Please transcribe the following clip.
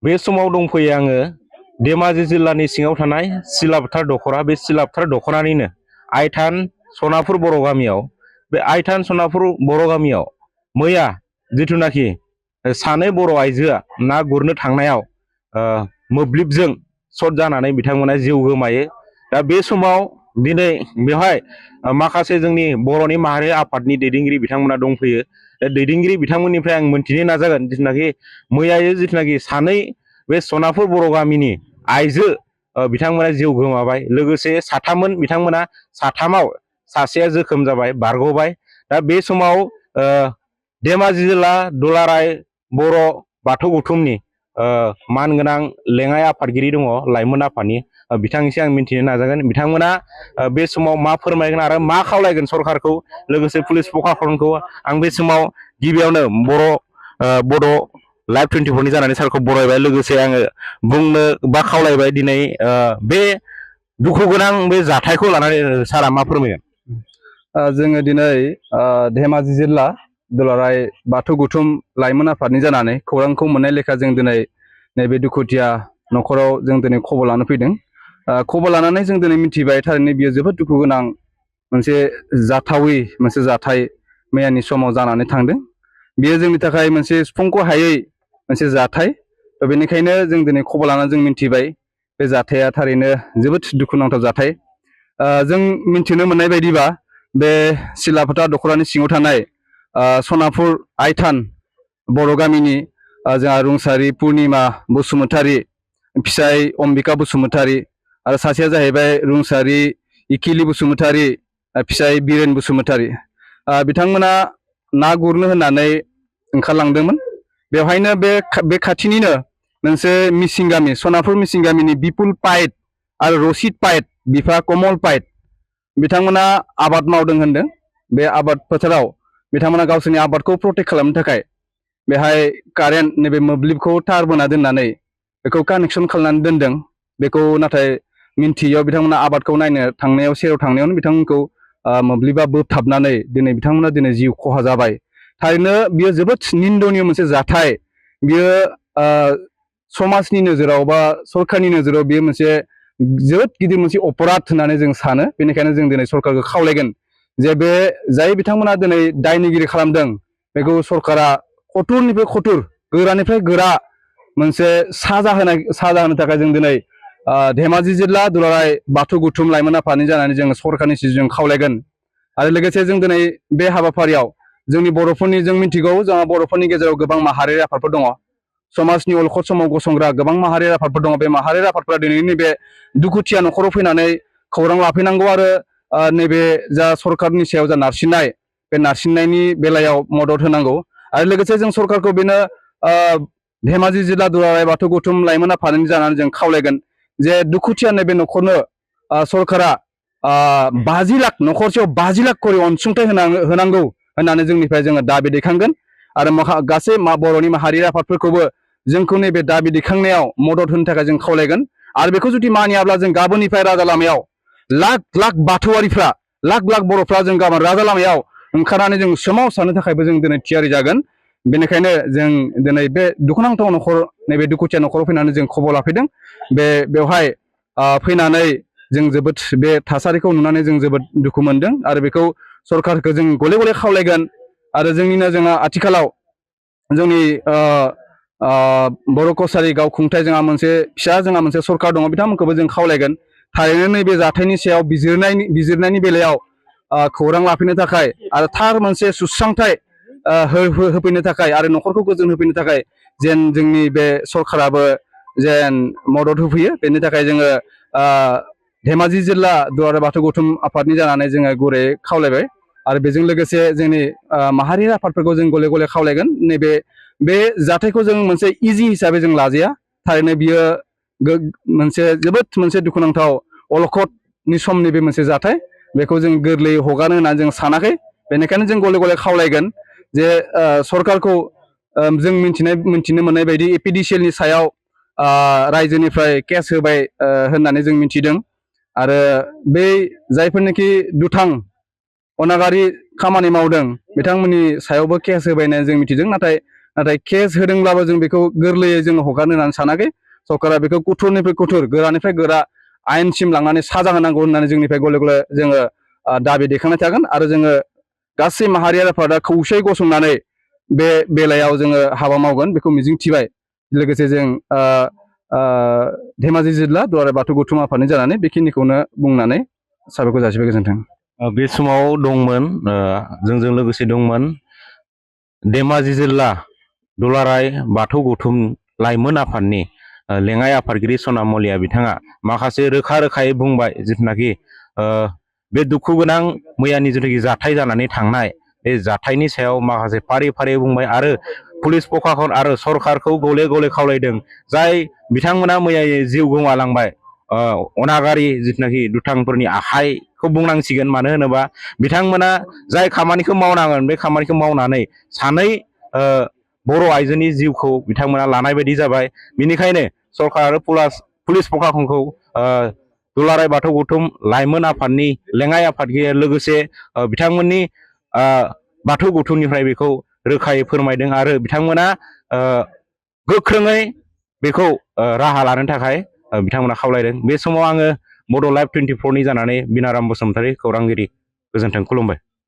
बे समाव दंफैयो आङो धेमाजि जिल्लानि सिङाव थानाय सिलापथार दख'रा। बे सिलापथार दख'रानिनो आइथान सनापुर बर' गामियाव। बे आइथान सनापुर बर' गामियाव मैया जिथुनाखि सानै बर' आइजोआ ना गुरनो थांनायाव मोब्लिबजों सर्ट जानानै बिथांमोना जिउ गोमायो। दा बे समाव दिनै बेवहाय माखासे जोंनि बर'नि माहारि आफादनि दैदेनगिरि बिथांमोना दंफैयो। दैदेनगिरि बिथांमोननिफ्राय आं मोनथिनो नाजागोन जिथुनाखि मैयायो जिथुनाखि सानै बे सनापुर बर' गामिनि आइजो बिथांमोना जिउ गोमाबाय, लोगोसे साथाममोन बिथांमोना, साथामाव सासेया जोखोम जाबाय, बारग'बाय। दा बे समाव धेमाजि जिल्ला दुलाराय बर' बाथौ गौथुमनि मानगोनां लेङाइ आफादगिरि दङ लाइमोन आफादनि, बिथांनिसिम आं मिथिनो नाजागोन बिथांमोना बे समाव मा फोरमायगोन आरो मा खावलायगोन सरखारखौ, लोगोसे पुलिस प्रखाखनखौ। आं बे समाव गिबियावनो बड' लाइभ 24 नि जानानै सारखौ बरायबाय। लोगोसे आङो बुंनो बा खावलायबाय दिनै बे दुखु गोनां बे जाथायखौ लानानै सारा मा फोरमायगोन? जोङो दिनै धेमाजि जिल्ला दुलाराय बाथौ गौथुम लाइमोन आफादनि जानानै खौरांखौ मोननाय लेखा जों दिनै नैबे दुखुथिया न'खराव जों दिनै खबर लानो फैदों। खबर लानानै जों दिनै मिथिबाय थारैनो बियो जोबोद दुखु गोनां मोनसे जाथावै मोनसे जाथाय मैयानि समाव जानानै थांदों। बियो जोंनि थाखाय मोनसे सुफुंख' हायै मोनसे जाथाय। बेनिखायनो जों दिनै खबर लानानै जों मिथिबाय बे जाथाया थारैनो जोबोद दुखुनांथाव जाथाय। जों मिथिनो मोननाय बायदिबा बे सिलापथार दख'रानि सिङाव थानाय सनापुर आइथान बर' गामिनि जोंहा रुंसारि पुर्निमा बसुमतारी, फिसाय अम्बिका बसुमतारी, आरो सासेया जाहैबाय रुंसारि इकिलि बसुमतारी, फिसाय बिरेन बसुमतारी। बिथांमोना ना गुरनो होननानै ओंखारलांदोंमोन। बेवहायनो बे खाथिनिनो मोनसे मिसिं गामि, सनापुर मिसिं गामिनि बिपुल पाइट आरो रसिद पाइट, बिफा कमल पाइट, बिथांमोना आबाद मावदों होनदों। बे आबाद फोथाराव बिथांमोना गावसोरनि आबादखौ प्रटेक्ट खालामनो थाखाय बेहाय कारेन्ट नैबे मोब्लिबखौ तार बोना दोननानै बेखौ कानेक्सन खालामनानै दोनदों। बेखौ नाथाय मिन्थियैयाव बिथांमोना आबादखौ नायनो थांनायाव, सेराव थांनायावनो बिथांमोनखौ मोब्लिबा बोबथाबनानै बिथांमोना जिउ खहा जाबाय। थारैनो बियो जोबोद निन्दनीय मोनसे जाथाय। बियो समाजनि नोजोराव बा सरखारनि नोजोराव बियो मोनसे जोबोद गिदिर मोनसे अपराध होननानै जों सानो। बेनिखायनो जों दिनै सरखारखौ खावलायगोन जे बे जाय बिथांमोना दिनै दायनिगिरि खालामदों बेखौ सरकारा खथुरनिफ्राय खथुर, गोरानिफ्राय गोरा मोनसे साजा होनो थाखाय जों दिनै धेमाजि जिल्ला दुलाराय बाथौ गौथुम लाइमोन आफादनि जानानै जों सरकारनिसिम जों खावलायगोन। आरो लोगोसे जों दिनै बे हाबाफारियाव जोंनि बर'फोरनि, जों मिथिगौ जोंहा बर'फोरनि गेजेराव गोबां माहारियारि आफादफोर दङ, समाजनि अलखद समाव गसंग्रा गोबां माहारियारि आफादफोर दङ। बे माहारियारि आफादफोरा दिनैनि नैबे दुखुथिया न'खराव फैनानै खौरां लाफैनांगौ आरो नैबे जा सरकारनि सायाव जा नारसिननाय, बे नारसिननायनि बेलायाव मदद होनांगौ। आरो लोगोसे जों सरकारखौ बेनो धेमाजि जिल्ला दुलाराय बाथौ गौथुम लाइमोन आफादनि जानानै जों खावलायगोन जे दुखुथिया नैबे न'खरनो सरकारा 50 लाख, न'खरसेयाव 50 लाख करि अनसुंथाइ होनांगौ होननानै जोंनिफ्राय जोङो दाबि दैखांगोन। आरो गासै बर'नि माहारियारि आफादफोरखौबो जोंखौ नैबे दाबि दैखांनायाव मदद होनो थाखाय जों खावलायगोन। आरो बेखौ जुदि मानियाब्ला जों गाबोननिफ्राय राजा लामायाव लाख लाख बाथौआरिफ्रा, लाख लाख बर'फ्रा जों गाबोन राजा लामायाव ओंखारनानै जों सोमावसारनो थाखायबो जों दिनै थियारि जागोन। बेनिखायनो जों दिनै बे दुखुनांथाव न'खर, नैबे दुखुथिया न'खराव फैनानै जों खबर लाफैदों। बेवहाय फैनानै जों जोबोद बे थासारिखौ नुनानै जों जोबोद दुखु मोनदों आरो बेखौ सरकारखौ जों गले गले खावलायगोन। आरो जोंहा आथिखालाव जोंनि बर' कसारि गावखुंथाय जोंहा मोनसे सरकार दङ, बिथांमोनखौबो जों खावलायगोन थारैनो नैबे जाथायनि सायाव बिजिरनायनि बेलायाव खौरां लाफैनो थाखाय आरो थार मोनसे सुस्रांथाय होफैनो थाखाय आरो न'खरखौ गोजोन होफैनो थाखाय जेन जोंनि बे सरकाराबो जेन मदद होफैयो। बेनि थाखाय जोङो धेमाजि जिल्ला दुलाराय बाथौ गौथुम आफादनि जानानै जोङो गुरै खावलायबाय। आरो बेजों लोगोसे जोंनि माहारियारि आफादफोरखौ जों गले गले खावलायगोन नैबे जाथायखौ जों मोनसे इजि हिसाबै जों लाजाया। थारैनो बियो जोबोद मोनसे दुखुनांथाव अलखदनि समनि बे मोनसे जाथाय। बेखौ जों गोरलैयै हगारनो होननानै जों सानाखै। बेनिखायनो जों गले गले खावलायगोन जे सरकारखौ जों मिन्थिनो मोननाय बायदि एपिडिसिएलनि सायाव रायजोनिफ्राय केस होबाय होननानै जों मिथिदों। आरो बै जायफोरनिखि दुथां अनागारि खामानि मावदों बिथांमोननि सायावबो केस होबाय होननानै जों मिथिदों। नाथाय नाथाय केस होदोंब्लाबो जों बेखौ गोरलैयै जोङो हगारनो होननानै सानाखै सरकारा बेखौ कठोरनिफ्राय कठोर गोरानिफ्राय गोरा आयेनसिम लांनानै साजा होनांगौ होननानै जोंनिफ्राय गले गले जोङो दाबि दैखांनाय थागोन आरो जोङो गासै माहारियारि आफादा खौसेयै गसंनानै बे बेलायाव जोङो हाबा मावगोन बेखौ मिजिंथिबाय लोगोसे जों धेमाजि जिल्ला दुलाराय बाथौ गौथुम आफादनि जानानै बेखिनिखौनो बुंनानै साबायखर जासिबाय गोजोन्थों। बे समाव दंमोन जोंजों लोगोसे दंमोन धेमाजि जिल्ला दुलाराय बाथौ गौथुम लाइमोन आफादनि लेङाइ आफादगिरि सनाम मलिया बिथाङा माखासे रोखा रोखायै बुंबाय जिथुनाखि बे दुखु गोनां मैयानि जिथुनाखि जाथाय जानानै थांनाय बे जाथायनि सायाव माखासे फारि फारि बुंबाय आरो पुलिस प्रखाखन आरो सरकारखौ गले गले खावलायदों जाय बिथांमोना मैया जिउ गोमालांबाय अनागारि जिथुनाखि दुथांफोरनि आखाइखौ बुंनांसिगोन मानो होनोबा बिथांमोना जाय खामानिखौ मावनांगोन बे खामानिखौ मावनानै सानै बर' आइजोनि जिउखौ बिथांमोना लानाय बायदि जाबाय। बेनिखायनो सरकार आरो पुलिस प्रखाखनखौ दुलाराय बाथौ गौथुम लाइमोन आफादनि लेङाइ आफादगिरि लोगोसे बिथांमोननि बाथौ गौथुमनिफ्राय बेखौ रोखायै फोरमायदों आरो बिथांमोना गोख्रोङै बेखौ राहा लानो थाखाय बिथांमोना खावलायदों। बे समाव आङो बड' लाइभ 24 नि जानानै बिनाराम बसुमतारी खौरांगिरि गोजोन्थों खुलुमबाय।